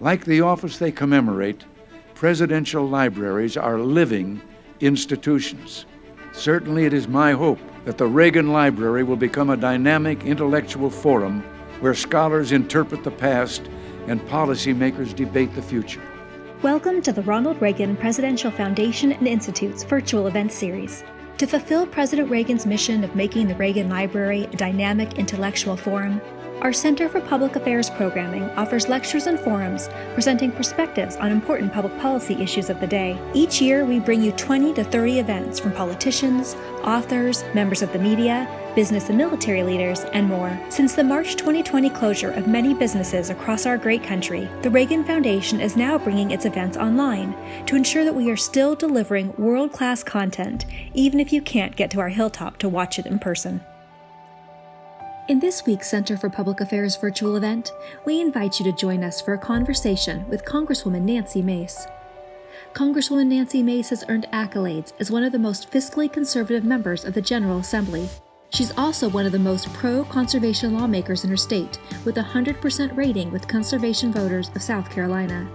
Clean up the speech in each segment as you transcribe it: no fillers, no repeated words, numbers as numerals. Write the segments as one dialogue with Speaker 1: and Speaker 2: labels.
Speaker 1: Like the office they commemorate, presidential libraries are living institutions. Certainly it is my hope that the Reagan Library will become a dynamic intellectual forum where scholars interpret the past and policymakers debate the future.
Speaker 2: Welcome to the Ronald Reagan Presidential Foundation and Institute's virtual event series. To fulfill President Reagan's mission of making the Reagan Library a dynamic intellectual forum, our Center for Public Affairs programming offers lectures and forums presenting perspectives on important public policy issues of the day. Each year, we bring you 20 to 30 events from politicians, authors, members of the media, business and military leaders, and more. Since the March 2020 closure of many businesses across our great country, the Reagan Foundation is now bringing its events online to ensure that we are still delivering world-class content, even if you can't get to our hilltop to watch it in person. In this week's Center for Public Affairs virtual event, we invite you to join us for a conversation with Congresswoman Nancy Mace. Congresswoman Nancy Mace has earned accolades as one of the most fiscally conservative members of the General Assembly. She's also one of the most pro-conservation lawmakers in her state, with a 100% rating with conservation voters of South Carolina.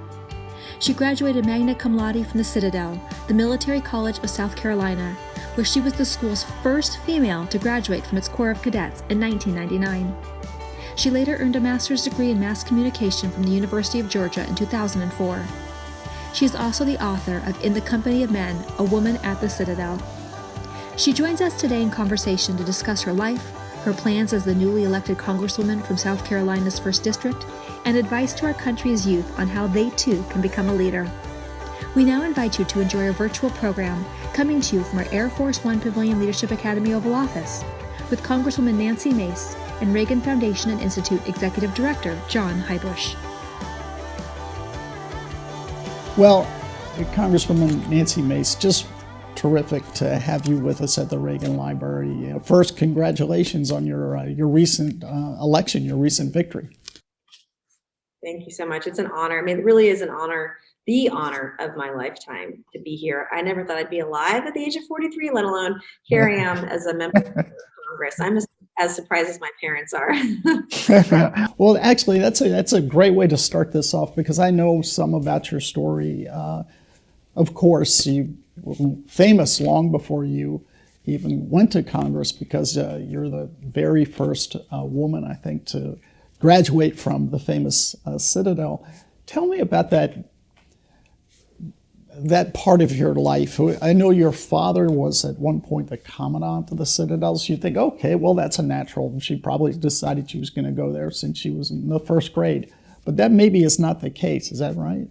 Speaker 2: She graduated magna cum laude from the Citadel, the military college of South Carolina, where she was the school's first female to graduate from its Corps of Cadets in 1999. She later earned a master's degree in mass communication from the University of Georgia in 2004. She is also the author of In the Company of Men, A Woman at the Citadel. She joins us today in conversation to discuss her life, her plans as the newly elected Congresswoman from South Carolina's 1st District, and advice to our country's youth on how they too can become a leader. We now invite you to enjoy our virtual program coming to you from our Air Force One Pavilion Leadership Academy Oval Office with Congresswoman Nancy Mace and Reagan Foundation and Institute Executive Director John Hybush.
Speaker 3: Well, Congresswoman Nancy Mace, just terrific to have you with us at the Reagan Library. First, congratulations on your recent election, your recent victory.
Speaker 4: Thank you so much. It's an honor. I mean, it really is an honor, the honor of my lifetime to be here. I never thought I'd be alive at the age of 43, let alone here I am as a member of Congress. I'm as surprised as my parents are.
Speaker 3: Well, actually, that's a great way to start this off, because I know some about your story. Of course, you were famous long before you even went to Congress, because you're the very first woman, I think, to graduate from the famous Citadel. Tell me about that part of your life. I know your father was at one point the commandant of the Citadel, so you think, okay, well, that's a natural. She probably decided she was going to go there since she was in the 1st grade. But that maybe is not the case. Is that right?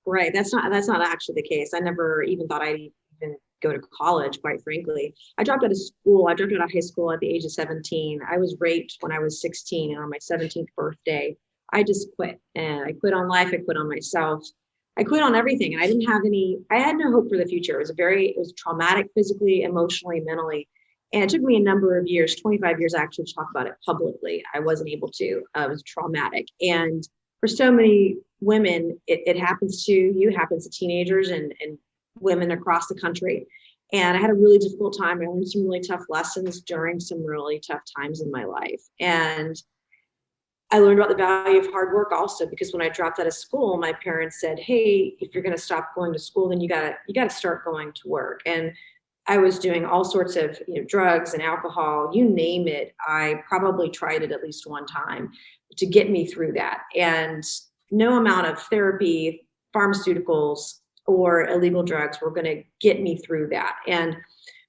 Speaker 4: Right. That's not actually the case. I never even thought I'd even go to college, quite frankly. I dropped out of school. I dropped out of high school at the age of 17. I was raped when I was 16, and on my 17th birthday, I just quit. And I quit on life. I quit on myself. I quit on everything. And I had no hope for the future. It was traumatic physically, emotionally, mentally. And it took me a number of years, 25 years actually, to talk about it publicly. I wasn't able to. It was traumatic. And for so many women, it happens to you, it happens to teenagers and women across the country. And I had a really difficult time. I learned some really tough lessons during some really tough times in my life. And I learned about the value of hard work also, because when I dropped out of school, my parents said, hey, if you're going to stop going to school, then you got to start going to work. And I was doing all sorts of drugs and alcohol, you name it. I probably tried it at least one time to get me through that. And no amount of therapy, pharmaceuticals, or illegal drugs were going to get me through that. And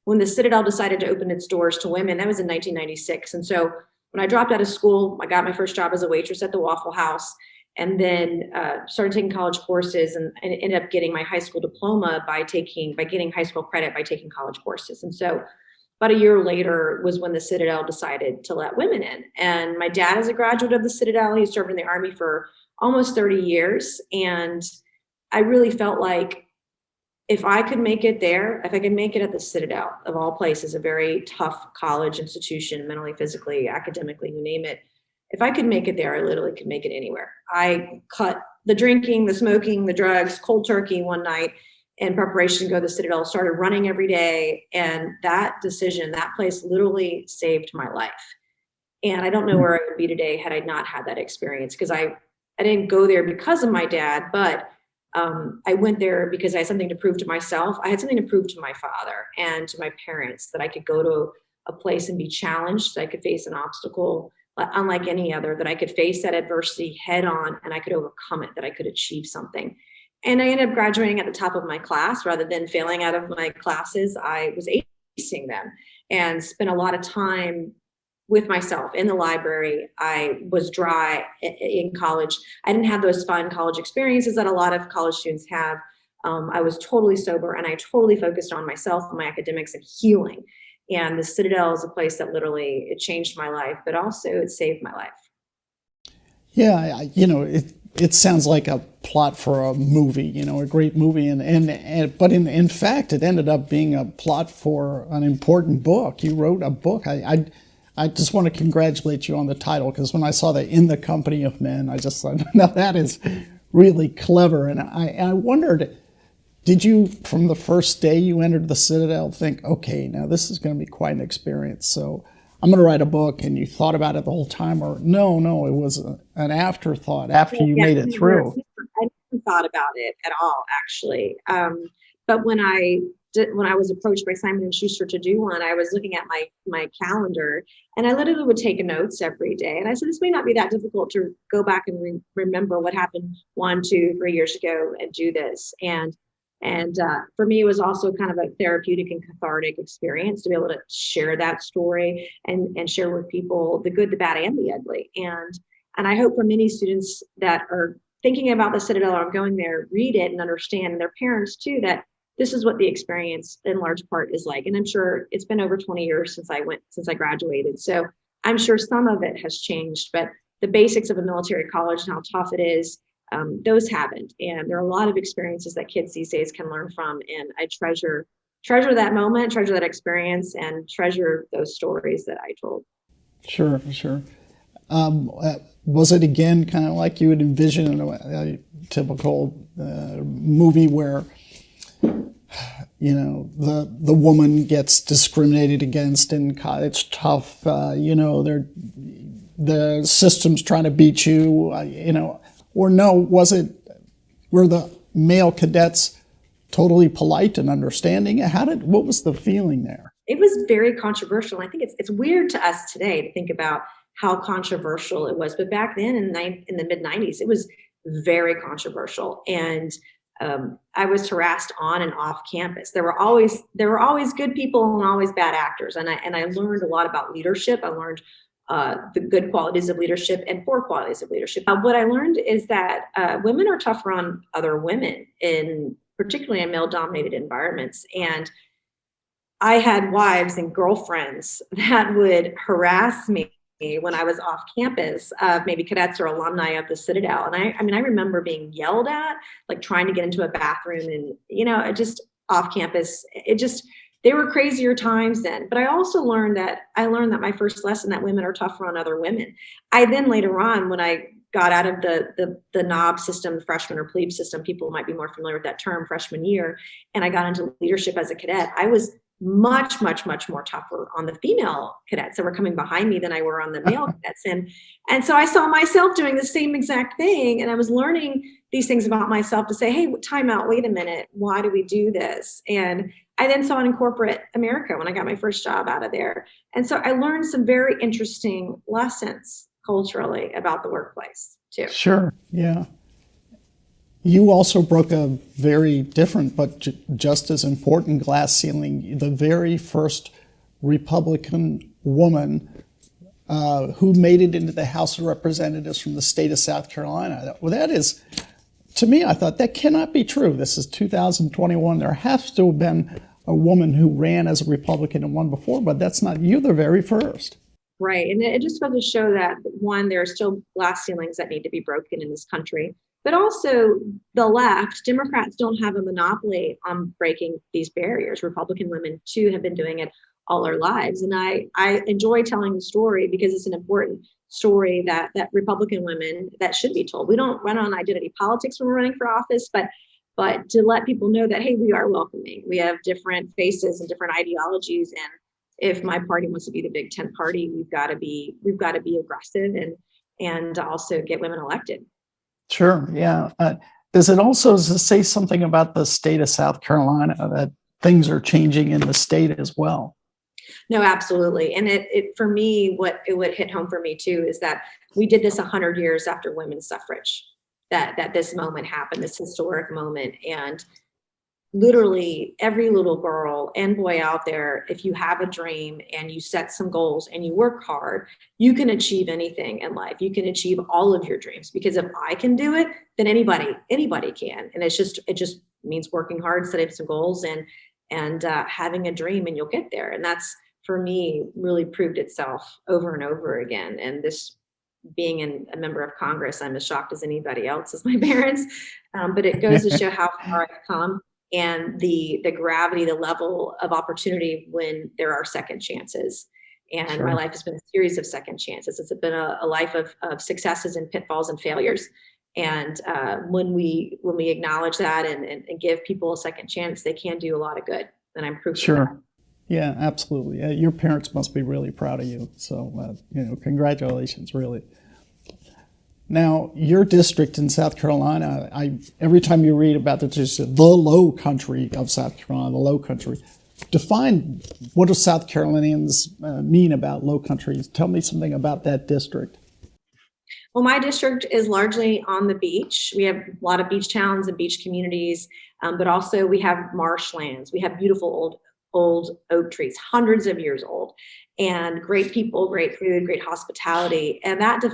Speaker 4: when the Citadel decided to open its doors to women, that was in 1996. And so when I dropped out of school, I got my first job as a waitress at the Waffle House, and then started taking college courses, and ended up getting my high school diploma by getting high school credit by taking college courses. And so about a year later was when the Citadel decided to let women in. And my dad is a graduate of the Citadel. He served in the Army for almost 30 years. And I really felt like if I could make it there, if I could make it at the Citadel, of all places, a very tough college institution, mentally, physically, academically, you name it. If I could make it there, I literally could make it anywhere. I cut the drinking, the smoking, the drugs, cold turkey one night in preparation to go to the Citadel, started running every day. And that decision, that place literally saved my life. And I don't know where I would be today had I not had that experience, because I didn't go there because of my dad, but I went there because I had something to prove to myself. I had something to prove to my father and to my parents, that I could go to a place and be challenged, that I could face an obstacle unlike any other, that I could face that adversity head on and I could overcome it, that I could achieve something. And I ended up graduating at the top of my class rather than failing out of my classes. I was acing them and spent a lot of time with myself in the library. I was dry in college. I didn't have those fun college experiences that a lot of college students have. I was totally sober and I totally focused on myself and my academics and healing. And the Citadel is a place that literally, it changed my life, but also it saved my life.
Speaker 3: Yeah, it sounds like a plot for a movie, a great movie, but in fact, it ended up being a plot for an important book. You wrote a book. I just want to congratulate you on the title, because when I saw that, In the Company of Men, I just thought, now that is really clever. And I wondered, did you, from the first day you entered the Citadel, think, okay, now this is going to be quite an experience, so I'm going to write a book, and you thought about it the whole time? Or no, it was an afterthought after you made it through?
Speaker 4: I never thought about it at all, actually. But when I was approached by Simon & Schuster to do one, I was looking at my calendar, and I literally would take notes every day. And I said, this may not be that difficult to go back and remember what happened 1, 2, 3 years ago and do this. And for me, it was also kind of a therapeutic and cathartic experience to be able to share that story and share with people the good, the bad, and the ugly. And I hope for many students that are thinking about the Citadel or going there, read it and understand, and their parents too, that this is what the experience in large part is like. And I'm sure it's been over 20 years since I graduated. So I'm sure some of it has changed, but the basics of a military college and how tough it is, those haven't. And there are a lot of experiences that kids these days can learn from. And I treasure that moment, treasure that experience, and treasure those stories that I told.
Speaker 3: Sure. Was it again kind of like you would envision a typical movie where, the woman gets discriminated against and it's tough, the system's trying to beat you, or no, were the male cadets totally polite and understanding? What was the feeling there?
Speaker 4: It was very controversial. I think it's weird to us today to think about how controversial it was, but back then in the mid 90s, it was very controversial. And I was harassed on and off campus. There were always good people and always bad actors. And I learned a lot about leadership. I learned the good qualities of leadership and poor qualities of leadership. What I learned is that women are tougher on other women, particularly in male-dominated environments. And I had wives and girlfriends that would harass me when I was off campus, maybe cadets or alumni of the Citadel. And I remember being yelled at, like trying to get into a bathroom, and just off campus. They were crazier times then. But I also learned that my first lesson, that women are tougher on other women. I then later on, when I got out of the knob system, freshman or plebe system, people might be more familiar with that term, freshman year, and I got into leadership as a cadet, I was much, much, much more tougher on the female cadets that were coming behind me than I were on the male cadets. And so I saw myself doing the same exact thing. And I was learning these things about myself to say, hey, time out, wait a minute. Why do we do this? And I then saw it in corporate America when I got my first job out of there. And so I learned some very interesting lessons culturally about the workplace too.
Speaker 3: Sure, yeah. You also broke a very different but just as important glass ceiling. The very first Republican woman who made it into the House of Representatives from the state of South Carolina. Well, that is, to me, I thought that cannot be true. This is 2021. There has to have been a woman who ran as a Republican and won before, but that's not you, the very first.
Speaker 4: Right. And it just goes to show that, one, there are still glass ceilings that need to be broken in this country. But also the left, Democrats don't have a monopoly on breaking these barriers. Republican women, too, have been doing it all our lives. And I enjoy telling the story because it's an important story that Republican women, that should be told. We don't run on identity politics when we're running for office, but to let people know that, hey, we are welcoming. We have different faces and different ideologies. And if my party wants to be the Big Tent party, we've got to be aggressive and also get women elected.
Speaker 3: Sure, yeah. Does it also say something about the state of South Carolina that things are changing in the state as well?
Speaker 4: No, absolutely. And it for me, what it would hit home for me too is that we did this 100 years after women's suffrage, that this moment happened, this historic moment. And literally every little girl and boy out there, if you have a dream and you set some goals and you work hard, you can achieve anything in life. You can achieve all of your dreams, because if I can do it, then anybody can. And it just means working hard, setting some goals, and having a dream, and you'll get there. And that's, for me, really proved itself over and over again. And this, being a member of Congress, I'm as shocked as anybody else as my parents. But it goes to show how far I've come, and the gravity, the level of opportunity when there are second chances. And
Speaker 3: Sure.
Speaker 4: my life has been a series of second chances. It's been a life of successes and pitfalls and failures. And when we acknowledge that and give people a second chance, they can do a lot of good. And I'm proof of that.
Speaker 3: Sure. Yeah, absolutely. Your parents must be really proud of you. So, congratulations, really. Now, your district in South Carolina, every time you read about it, it's the low country of South Carolina, the low country. Define, what do South Carolinians mean about low country? Tell me something about that district.
Speaker 4: Well, my district is largely on the beach. We have a lot of beach towns and beach communities, but also we have marshlands. We have beautiful old oak trees, hundreds of years old, and great people, great food, great hospitality. And that's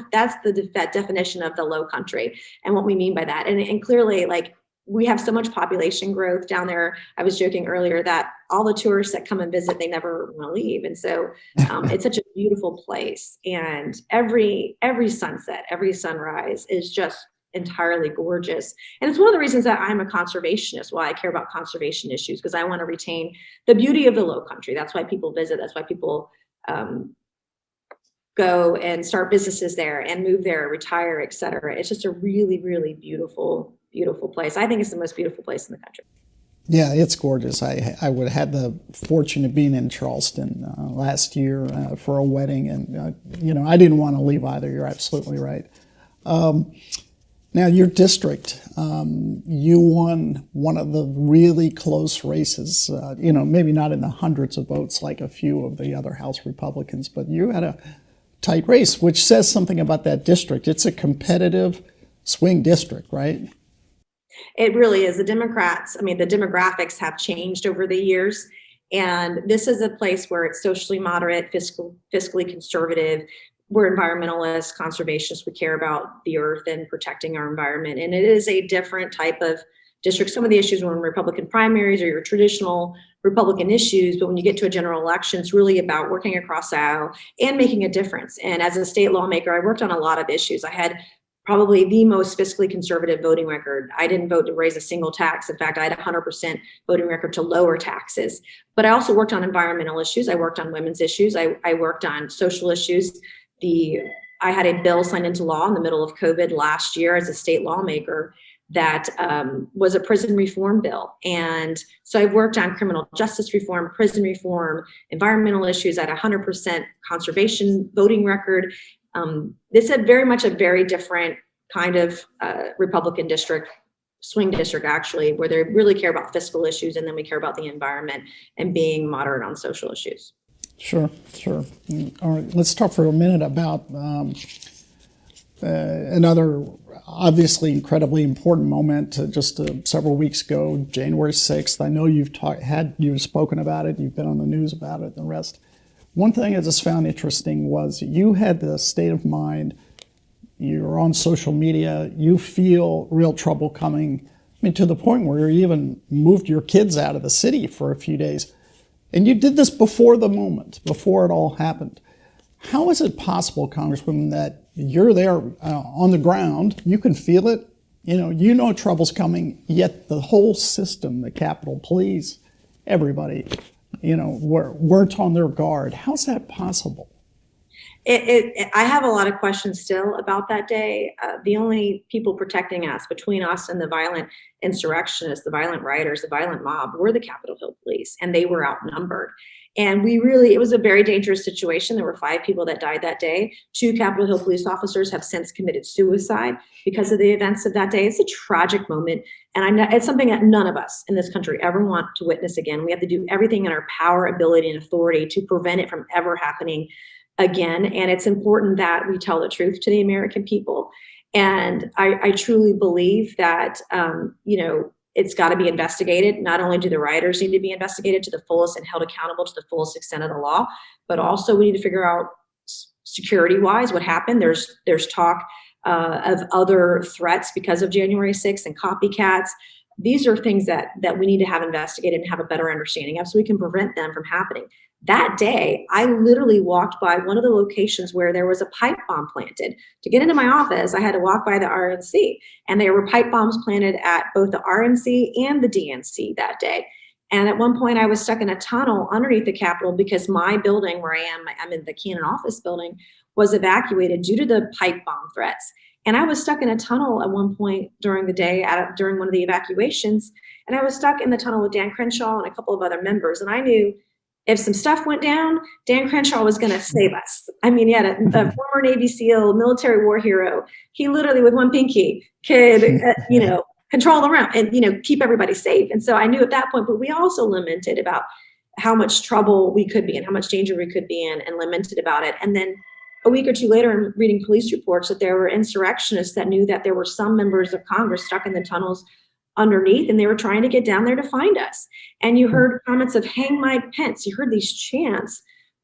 Speaker 4: that definition of the low country and what we mean by that. And clearly, like, we have so much population growth down there. I was joking earlier that all the tourists that come and visit, they never want to leave. And so it's such a beautiful place. And every sunset, every sunrise is just entirely gorgeous. And it's one of the reasons that I'm a conservationist, why I care about conservation issues, because I want to retain the beauty of the low country. That's why people visit. That's why people go and start businesses there and move there, retire, et cetera. It's just a really, really beautiful place. I think it's the most beautiful place in the country.
Speaker 3: Yeah, it's gorgeous. I would have had the fortune of being in Charleston last year for a wedding, and I didn't want to leave either. You're absolutely right. Now, your district, you won one of the really close races, maybe not in the hundreds of votes like a few of the other House Republicans, but you had a tight race, which says something about that district. It's a competitive swing district, right?
Speaker 4: It really is. The demographics have changed over the years. And this is a place where it's socially moderate, fiscally conservative. We're environmentalists, conservationists. We care about the earth and protecting our environment. And it is a different type of district. Some of the issues were in Republican primaries or your traditional Republican issues. But when you get to a general election, it's really about working across the aisle and making a difference. And as a state lawmaker, I worked on a lot of issues. I had probably the most fiscally conservative voting record. I didn't vote to raise a single tax. In fact, I had 100% voting record to lower taxes. But I also worked on environmental issues. I worked on women's issues. I worked on social issues. I had a bill signed into law in the middle of COVID last year as a state lawmaker that was a prison reform bill. And so I've worked on criminal justice reform, prison reform, environmental issues at 100% conservation voting record. This is very much a very different kind of Republican district, swing district actually, where they really care about fiscal issues, and then we care about the environment and being moderate on social issues.
Speaker 3: Sure. All right, let's talk for a minute about another obviously incredibly important moment just several weeks ago, January 6th. I know you've spoken about it, you've been on the news about it and the rest. One thing I just found interesting was you had the state of mind, you're on social media, you feel real trouble coming, to the point where you even moved your kids out of the city for a few days. And you did this before the moment, before it all happened. How is it possible, Congresswoman, that you're there on the ground, you can feel it, you know trouble's coming, yet the whole system, the Capitol Police, everybody, weren't on their guard? How's that possible?
Speaker 4: I have a lot of questions still about that day. The only people protecting us, between us and the violent insurrectionists, the violent rioters, the violent mob, were the Capitol Hill police, and they were outnumbered. And it was a very dangerous situation. There were 5 people that died that day. 2 Capitol Hill police officers have since committed suicide because of the events of that day. It's a tragic moment. And it's something that none of us in this country ever want to witness again. We have to do everything in our power, ability, and authority to prevent it from ever happening again. And it's important that we tell the truth to the American people. And I truly believe that, it's got to be investigated. Not only do the rioters need to be investigated to the fullest and held accountable to the fullest extent of the law, but also we need to figure out security-wise what happened. There's talk of other threats because of January 6th and copycats. These are things that we need to have investigated and have a better understanding of so we can prevent them from happening. That day, I literally walked by one of the locations where there was a pipe bomb planted. To get into my office, I had to walk by the RNC, and there were pipe bombs planted at both the RNC and the DNC that day. And at one point, I was stuck in a tunnel underneath the Capitol because my building where I'm in the Cannon office building, was evacuated due to the pipe bomb threats. And I was stuck in a tunnel at one point during the day, during one of the evacuations, and I was stuck in the tunnel with Dan Crenshaw and a couple of other members. And I knew if some stuff went down, Dan Crenshaw was going to save us. I mean, he had a former Navy SEAL, military war hero. He literally, with one pinky, could, control the room and, keep everybody safe. And so I knew at that point, but we also lamented about how much trouble we could be in, how much danger we could be in, and lamented about it. And then a week or two later, I'm reading police reports that there were insurrectionists that knew that there were some members of Congress stuck in the tunnels underneath, and they were trying to get down there to find us. And you heard comments of "hang Mike Pence." You heard these chants,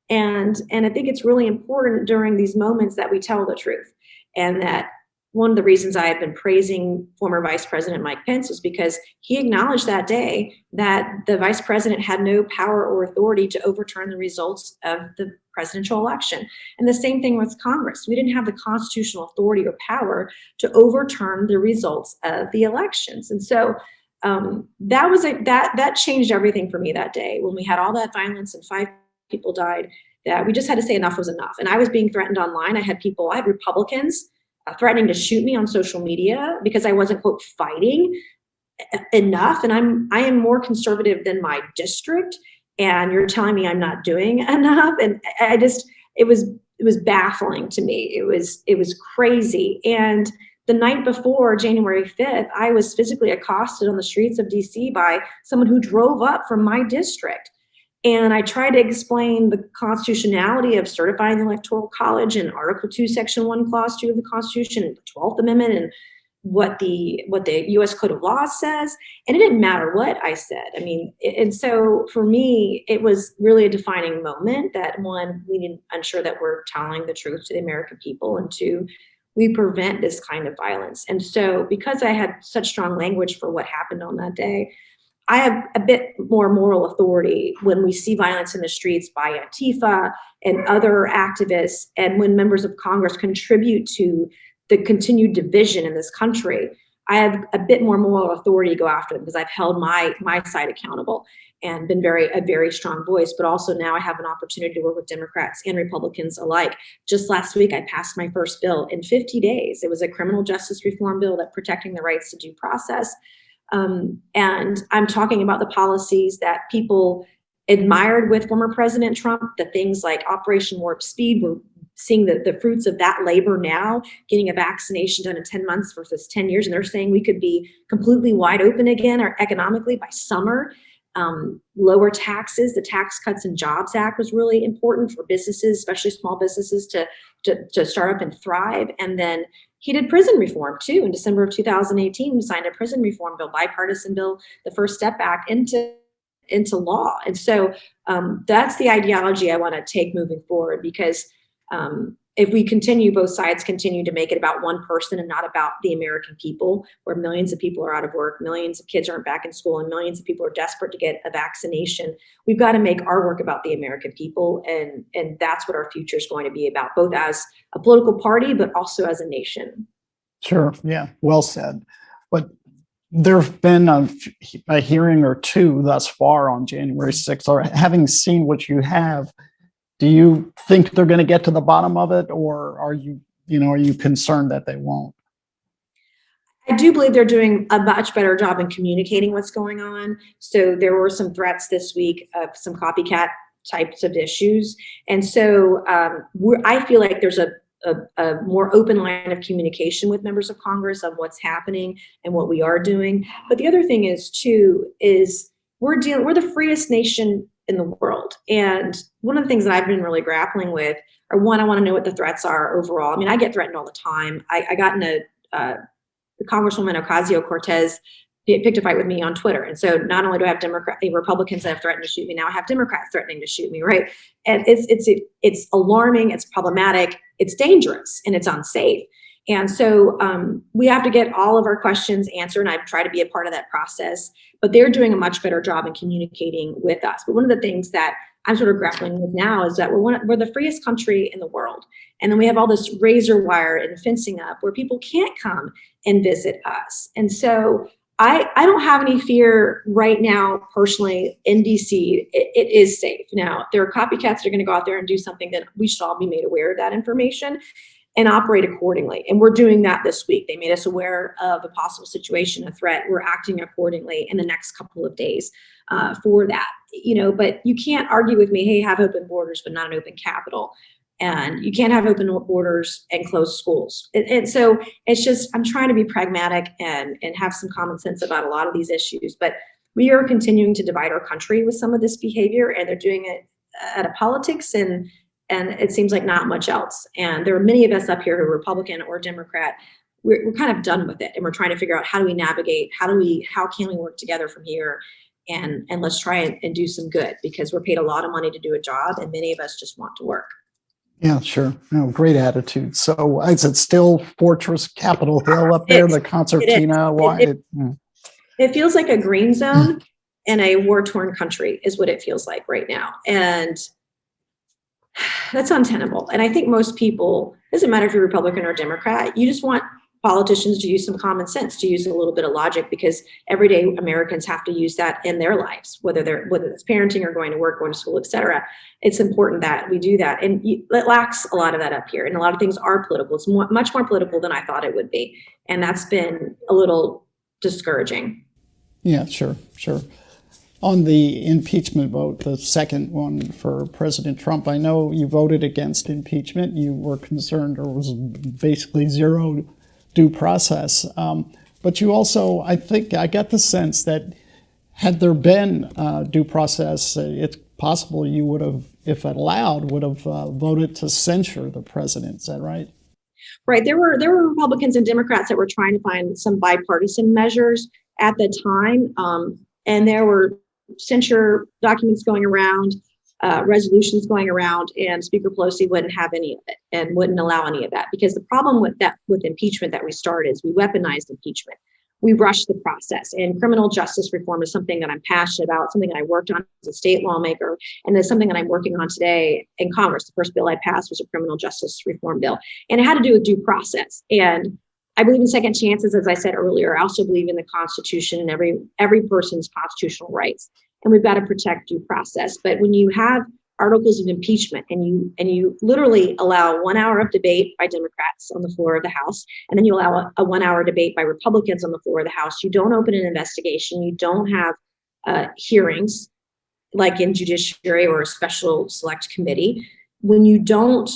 Speaker 4: and I think it's really important during these moments that we tell the truth. And that one of the reasons I have been praising former Vice President Mike Pence was because he acknowledged that day that the vice president had no power or authority to overturn the results of the presidential election. And the same thing with Congress. We didn't have the constitutional authority or power to overturn the results of the elections. And so that changed everything for me that day when we had all that violence and 5 people died, that we just had to say enough was enough. And I was being threatened online. I had Republicans threatening to shoot me on social media because I wasn't, quote, fighting enough. And I am more conservative than my district. And you're telling me I'm not doing enough. And it was baffling to me. It was crazy. And the night before January 5th, I was physically accosted on the streets of DC by someone who drove up from my district. And I tried to explain the constitutionality of certifying the Electoral College and Article 2, Section 1, Clause 2 of the Constitution, and the 12th Amendment, and what the U.S. Code of Laws says. And it didn't matter what I said. I mean, and so for me, it was really a defining moment that, one, we need to ensure that we're telling the truth to the American people, and 2, we prevent this kind of violence. And so because I had such strong language for what happened on that day, I have a bit more moral authority when we see violence in the streets by Antifa and other activists, and when members of Congress contribute to the continued division in this country. I have a bit more moral authority to go after them because I've held my side accountable and been a very strong voice. But also now I have an opportunity to work with Democrats and Republicans alike. Just last week, I passed my first bill in 50 days. It was a criminal justice reform bill that protecting the rights to due process. And I'm talking about the policies that people admired with former President Trump, the things like Operation Warp Speed. We're seeing the fruits of that labor now, getting a vaccination done in 10 months versus 10 years. And they're saying we could be completely wide open again or economically by summer. Lower taxes. The Tax Cuts and Jobs Act was really important for businesses, especially small businesses, to start up and thrive. And then he did prison reform too. In December of 2018, we signed a prison reform bill, bipartisan bill, the First Step Act into law. And so that's the ideology I want to take moving forward, because if we continue, both sides continue to make it about one person and not about the American people, where millions of people are out of work, millions of kids aren't back in school, and millions of people are desperate to get a vaccination. We've got to make our work about the American people. And that's what our future is going to be about, both as a political party, but also as a nation.
Speaker 3: Sure. Yeah. Well said. But there have been a hearing or two thus far on January 6th, or having seen what you have, Do you think they're going to get to the bottom of it, or are you concerned that they won't?
Speaker 4: I do believe they're doing a much better job in communicating what's going on. So there were some threats this week of some copycat types of issues. And so I feel like there's a more open line of communication with members of Congress on what's happening and what we are doing. But the other thing is we're the freest nation in the world. And one of the things that I've been really grappling with are, one, I want to know what the threats are overall. I mean, I get threatened all the time. I got in the Congresswoman Ocasio-Cortez picked a fight with me on Twitter. And so not only do I have Republicans that have threatened to shoot me, now I have Democrats threatening to shoot me, right? And it's alarming, it's problematic, it's dangerous, and it's unsafe. And so we have to get all of our questions answered, and I try to be a part of that process. But they're doing a much better job in communicating with us. But one of the things that I'm sort of grappling with now is that we're the freest country in the world. And then we have all this razor wire and fencing up where people can't come and visit us. And so I don't have any fear right now, personally, in DC. It is safe. Now, there are copycats that are going to go out there and do something that we should all be made aware of that information and operate accordingly. And we're doing that this week. They made us aware of a possible situation, a threat. We're acting accordingly in the next couple of days for that. But you can't argue with me, hey, have open borders, but not an open Capitol. And you can't have open borders and closed schools. And so it's just, I'm trying to be pragmatic and have some common sense about a lot of these issues. But we are continuing to divide our country with some of this behavior, and they're doing it out of politics, and it seems like not much else. And there are many of us up here who are Republican or Democrat. We're kind of done with it, and we're trying to figure out how do we navigate, how can we work together from here, and let's try and do some good, because we're paid a lot of money to do a job, and many of us just want to work.
Speaker 3: Yeah, sure. No, great attitude. So is it still Fortress Capitol Hill up there, the concertina?
Speaker 4: It feels like a green zone in a war-torn country is what it feels like right now. And that's untenable. And I think most people, doesn't matter if you're Republican or Democrat, you just want politicians to use some common sense, to use a little bit of logic, because everyday Americans have to use that in their lives, whether it's parenting or going to work, going to school, et cetera. It's important that we do that. And it lacks a lot of that up here. And a lot of things are political. It's much more political than I thought it would be. And that's been a little discouraging.
Speaker 3: Yeah, sure. On the impeachment vote, the second one for President Trump, I know you voted against impeachment. You were concerned there was basically zero due process. But you also, I think, I get the sense that had there been due process, it's possible you would have, if allowed, would have voted to censure the president. Is that right?
Speaker 4: Right. There were Republicans and Democrats that were trying to find some bipartisan measures at the time. And there were censure documents going around, resolutions going around, and Speaker Pelosi wouldn't have any of it and wouldn't allow any of that, because the problem with impeachment that we started is we weaponized impeachment. We rushed the process, and criminal justice reform is something that I'm passionate about, something that I worked on as a state lawmaker, and it's something that I'm working on today in Congress. The first bill I passed was a criminal justice reform bill, and it had to do with due process. And I believe in second chances, as I said earlier. I also believe in the Constitution and every person's constitutional rights, and we've got to protect due process. But when you have articles of impeachment and you literally allow 1 hour of debate by Democrats on the floor of the House, and then you allow a 1 hour debate by Republicans on the floor of the House, you don't open an investigation, you don't have hearings like in judiciary or a special select committee. When you don't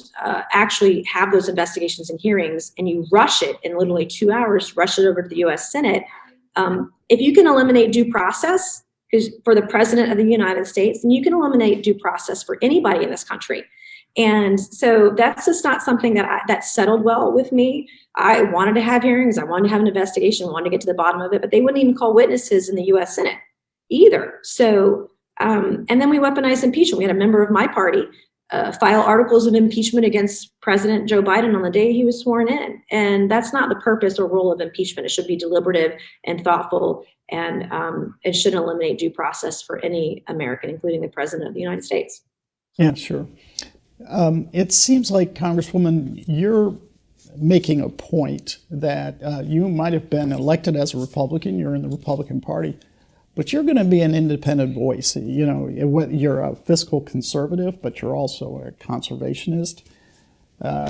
Speaker 4: actually have those investigations and hearings, and you rush it in literally 2 hours, rush it over to the US Senate, if you can eliminate due process for the President of the United States, then you can eliminate due process for anybody in this country. And so that's just not something that settled well with me. I wanted to have hearings, I wanted to have an investigation, wanted to get to the bottom of it, but they wouldn't even call witnesses in the US Senate either. So, and then we weaponized impeachment. We had a member of my party file articles of impeachment against President Joe Biden on the day he was sworn in. And that's not the purpose or role of impeachment. It should be deliberative and thoughtful, and it shouldn't eliminate due process for any American, including the President of the United States.
Speaker 3: Yeah, sure. It seems like, Congresswoman, you're making a point that you might have been elected as a Republican, you're in the Republican Party, But you're going to be an independent voice. You know, you're a fiscal conservative, but you're also a conservationist.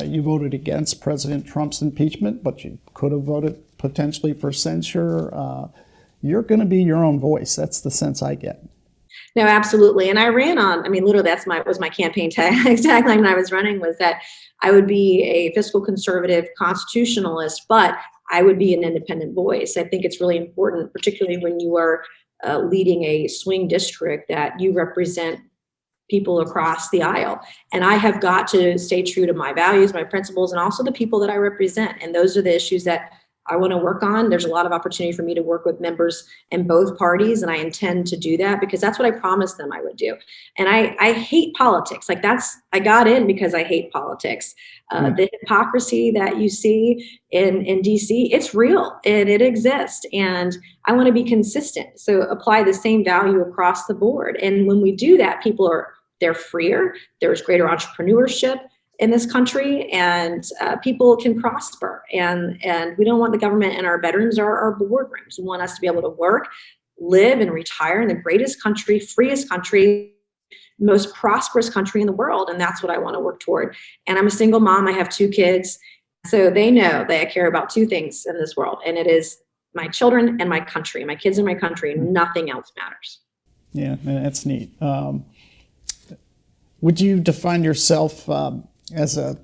Speaker 3: You voted against President Trump's impeachment, but you could have voted potentially for censure. You're going to be your own voice. That's the sense I get.
Speaker 4: No, absolutely. And I ran on, I mean, literally was my campaign tagline when I was running, was that I would be a fiscal conservative constitutionalist, but I would be an independent voice. I think it's really important, particularly when you are leading a swing district, that you represent people across the aisle. And I have got to stay true to my values, my principles, and also the people that I represent. And those are the issues that I want to work on. There's a lot of opportunity for me to work with members in both parties, and I intend to do that because that's what I promised them I would do. And I hate politics. Like I got in because I hate politics. The hypocrisy that you see in DC, it's real and it exists. And I want to be consistent. So apply the same value across the board. And when we do that, they're freer. There's greater entrepreneurship in this country, and people can prosper. And we don't want the government in our bedrooms or our boardrooms. We want us to be able to work, live, and retire in the greatest country, freest country, most prosperous country in the world. And that's what I want to work toward. And I'm a single mom. I have 2 kids. So they know that I care about 2 things in this world. And it is my children and my country, my kids and my country, and nothing else matters.
Speaker 3: Yeah, that's neat. Would you define yourself as a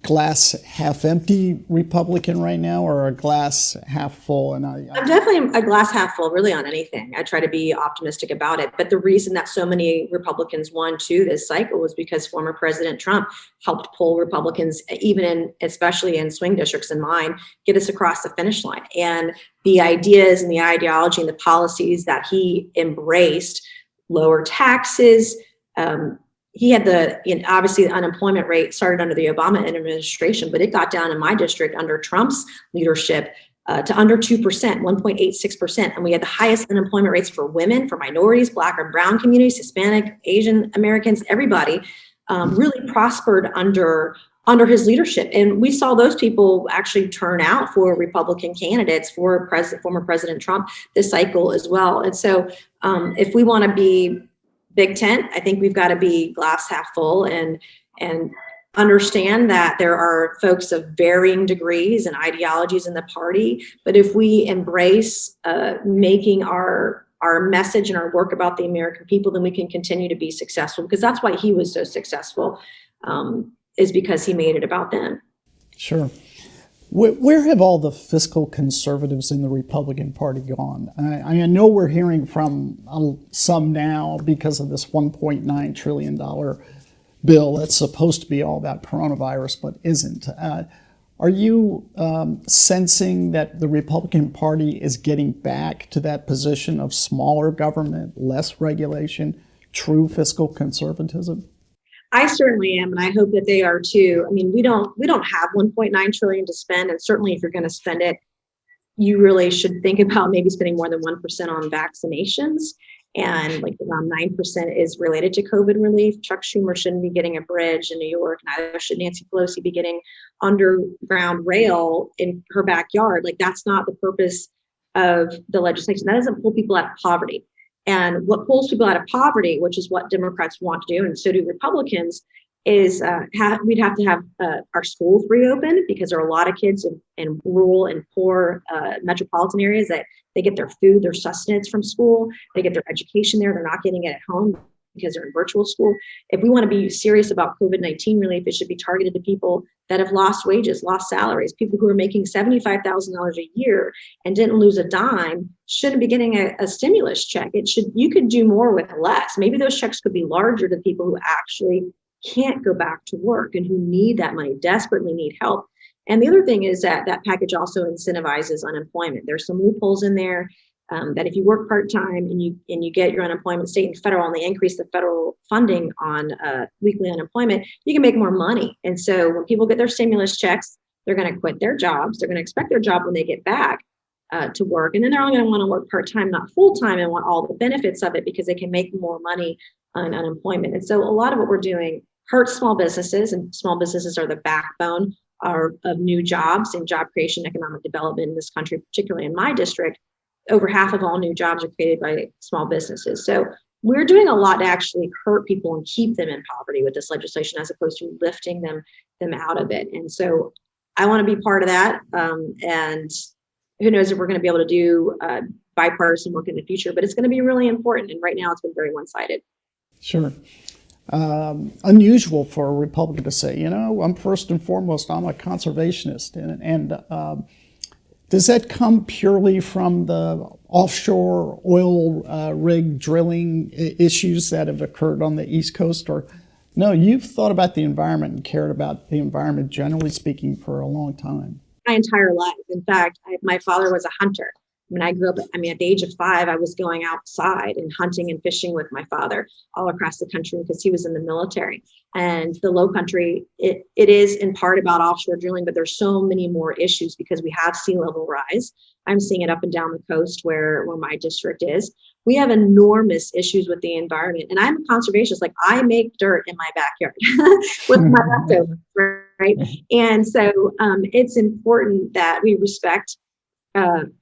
Speaker 3: glass half empty Republican right now, or a glass half full? And I'm
Speaker 4: definitely a glass half full, really, on anything. I try to be optimistic about it. But the reason that so many Republicans won too this cycle was because former President Trump helped pull Republicans, especially in swing districts in mine, get us across the finish line. And the ideas and the ideology and the policies that he embraced, lower taxes, he had obviously the unemployment rate started under the Obama administration, but it got down in my district under Trump's leadership to under 2%, 1.86%. And we had the highest unemployment rates for women, for minorities, Black and brown communities, Hispanic, Asian Americans, everybody really prospered under his leadership. And we saw those people actually turn out for Republican candidates for former President Trump this cycle as well. And so if we want to be Big Tent, I think we've got to be glass half full and understand that there are folks of varying degrees and ideologies in the party. But if we embrace making our message and our work about the American people, then we can continue to be successful, because that's why he was so successful, is because he made it about them.
Speaker 3: Sure. Where have all the fiscal conservatives in the Republican Party gone? I know we're hearing from some now because of this $1.9 trillion bill that's supposed to be all about coronavirus, but isn't. Are you sensing that the Republican Party is getting back to that position of smaller government, less regulation, true fiscal conservatism?
Speaker 4: I certainly am, and I hope that they are too. I mean, we don't have 1.9 trillion to spend, and certainly if you're going to spend it, you really should think about maybe spending more than 1% on vaccinations, and like around 9% is related to COVID relief. Chuck Schumer shouldn't be getting a bridge in New York, neither should Nancy Pelosi be getting underground rail in her backyard. Like, that's not the purpose of the legislation. That doesn't pull people out of poverty. And what pulls people out of poverty, which is what Democrats want to do, and so do Republicans, is we'd have to have our schools reopened, because there are a lot of kids in rural and poor metropolitan areas that they get their food, their sustenance from school. They get their education there. They're not getting it at home because they're in virtual school. If we want to be serious about COVID-19 relief, it should be targeted to people that have lost wages, lost salaries. People who are making $75,000 a year and didn't lose a dime shouldn't be getting a stimulus check. You could do more with less. Maybe those checks could be larger to people who actually can't go back to work and who need that money, desperately need help. And the other thing is that package also incentivizes unemployment. There's some loopholes in there. That if you work part-time and you get your unemployment, state and federal, and they increase the federal funding on weekly unemployment, you can make more money. And so when people get their stimulus checks, they're going to quit their jobs. They're going to expect their job when they get back to work. And then they're only going to want to work part-time, not full-time, and want all the benefits of it because they can make more money on unemployment. And so a lot of what we're doing hurts small businesses, and small businesses are the backbone of new jobs and job creation, economic development in this country, particularly in my district. over half of all new jobs are created by small businesses. So we're doing a lot to actually hurt people and keep them in poverty with this legislation, as opposed to lifting them out of it. And so I want to be part of that. And who knows if we're going to be able to do bipartisan work in the future, but it's going to be really important. And right now it's been very one-sided.
Speaker 3: Sure. Unusual for a Republican to say, I'm first and foremost, I'm a conservationist. And does that come purely from the offshore oil rig drilling issues that have occurred on the East Coast? Or no, you've thought about the environment and cared about the environment, generally speaking, for a long time.
Speaker 4: My entire life. In fact, my father was a hunter. I grew up, at the age of 5, I was going outside and hunting and fishing with my father all across the country because he was in the military. And the low country, it is in part about offshore drilling, but there's so many more issues because we have sea level rise. I'm seeing it up and down the coast where my district is. We have enormous issues with the environment. And I'm a conservationist. Like, I make dirt in my backyard with my leftovers, right? And so it's important that we respect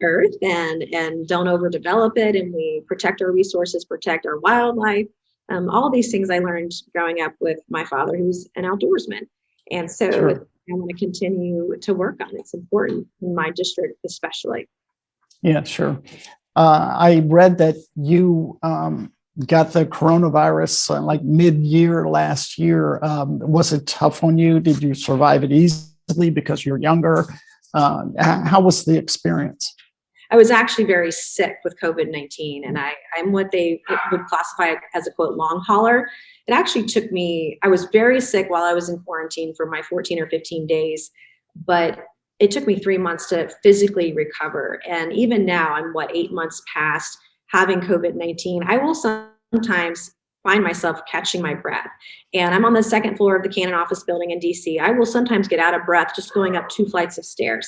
Speaker 4: Earth and don't overdevelop it, and we protect our resources, protect our wildlife. All these things I learned growing up with my father, who's an outdoorsman. And so
Speaker 3: Sure.
Speaker 4: I want to continue to work on it. It's important in my district, especially.
Speaker 3: Yeah, sure. I read that you got the coronavirus like mid-year last year. Was it tough on you? Did you survive it easily because you're younger? How was the experience?
Speaker 4: I was actually very sick with COVID-19, and I'm what they would classify as a quote long hauler. It actually took me, I was very sick while I was in quarantine for my 14 or 15 days, but it took me 3 months to physically recover. And even now, I'm 8 months past having COVID-19. I will sometimes find myself catching my breath. And I'm on the second floor of the Cannon office building in DC. I will sometimes get out of breath just going up 2 flights of stairs.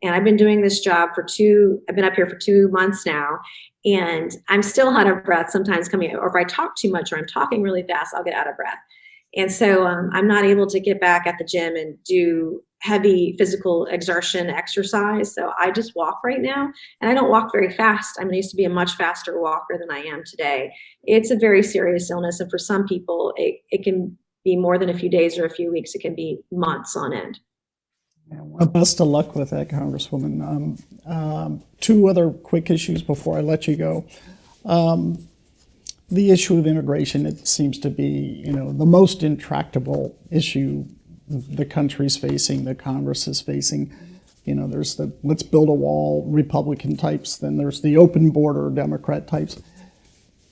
Speaker 4: And I've been doing this job I've been up here for 2 months now, and I'm still out of breath sometimes coming, or if I talk too much or I'm talking really fast, I'll get out of breath. And so I'm not able to get back at the gym and do heavy physical exertion exercise. So I just walk right now, and I don't walk very fast. I used to be a much faster walker than I am today. It's a very serious illness. And for some people, it can be more than a few days or a few weeks. It can be months on end.
Speaker 3: Well, best of luck with that, Congresswoman. 2 other quick issues before I let you go. The issue of immigration, it seems to be, the most intractable issue the country's facing, the Congress is facing. There's the let's build a wall Republican types, then there's the open border Democrat types.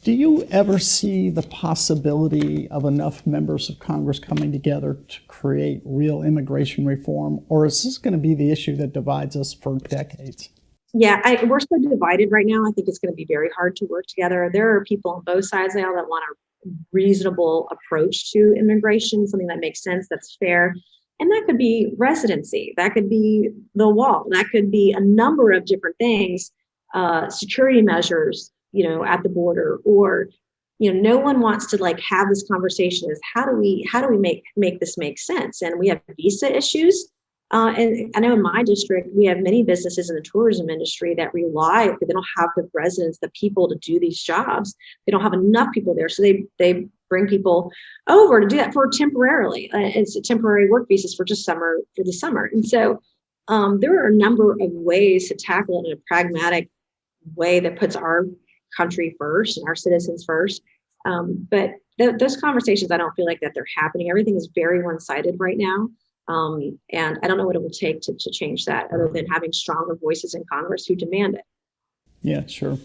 Speaker 3: Do you ever see the possibility of enough members of Congress coming together to create real immigration reform, or is this going to be the issue that divides us for decades?
Speaker 4: Yeah, we're so divided right now. I think it's going to be very hard to work together. There are people on both sides now that want a reasonable approach to immigration, something that makes sense, that's fair. And that could be residency. That could be the wall. That could be a number of different things, security measures, at the border, or, no one wants to have this conversation is how do we make this make sense? And we have visa issues. And I know in my district, we have many businesses in the tourism industry that rely, they don't have the residents, the people to do these jobs. They don't have enough people there. So they bring people over to do that for temporarily. It's temporary work visas for just for the summer. And so there are a number of ways to tackle it in a pragmatic way that puts our country first and our citizens first. But those conversations, I don't feel like that they're happening. Everything is very one-sided right now. And I don't know what it will take to change that, other than having stronger voices in Congress who demand it.
Speaker 3: Yeah, sure.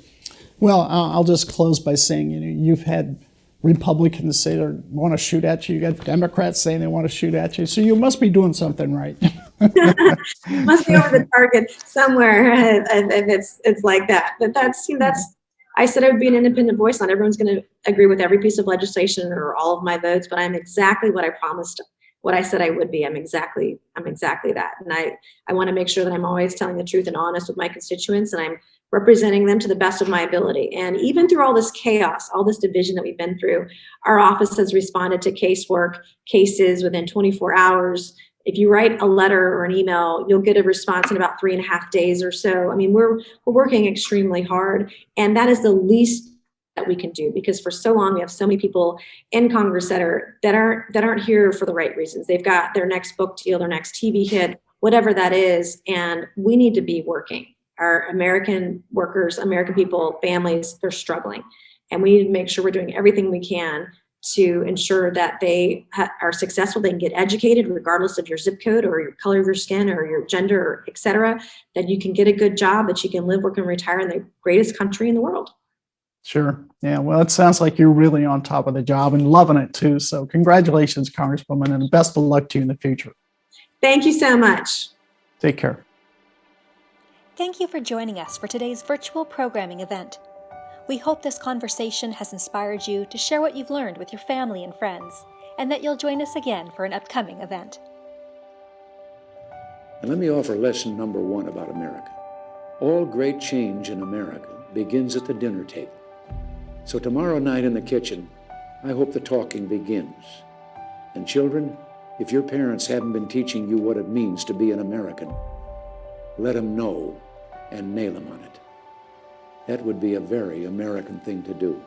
Speaker 3: Well, I'll just close by saying, you've had Republicans say they want to shoot at you. You got Democrats saying they want to shoot at you. So you must be doing something right.
Speaker 4: Must be over the target somewhere if it's like that. But that's I said I would be an independent voice. Not everyone's going to agree with every piece of legislation or all of my votes, but I'm exactly what I promised, what I said I would be. I'm exactly that. And I want to make sure that I'm always telling the truth and honest with my constituents, and I'm representing them to the best of my ability. And even through all this chaos, all this division that we've been through, our office has responded to cases within 24 hours If you write a letter or an email, you'll get a response in about 3.5 days or so. I mean, we're working extremely hard, and that is the least that we can do, because for so long we have so many people in Congress that aren't here for the right reasons. They've got their next book deal, their next TV hit, whatever that is, and we need to be working. Our American workers, American people, families, they're struggling, and we need to make sure we're doing everything we can to ensure that they are successful. They can get educated regardless of your zip code or your color of your skin or your gender, or et cetera, that you can get a good job, that you can live, work, and retire in the greatest country in the world.
Speaker 3: Sure. Yeah. Well, it sounds like you're really on top of the job and loving it too. So congratulations, Congresswoman, and best of luck to you in the future.
Speaker 4: Thank you so much.
Speaker 3: Take care.
Speaker 2: Thank you for joining us for today's virtual programming event. We hope this conversation has inspired you to share what you've learned with your family and friends, and that you'll join us again for an upcoming event.
Speaker 1: And let me offer lesson number 1 about America. All great change in America begins at the dinner table. So tomorrow night in the kitchen, I hope the talking begins. And children, if your parents haven't been teaching you what it means to be an American, let them know and nail them on it. That would be a very American thing to do.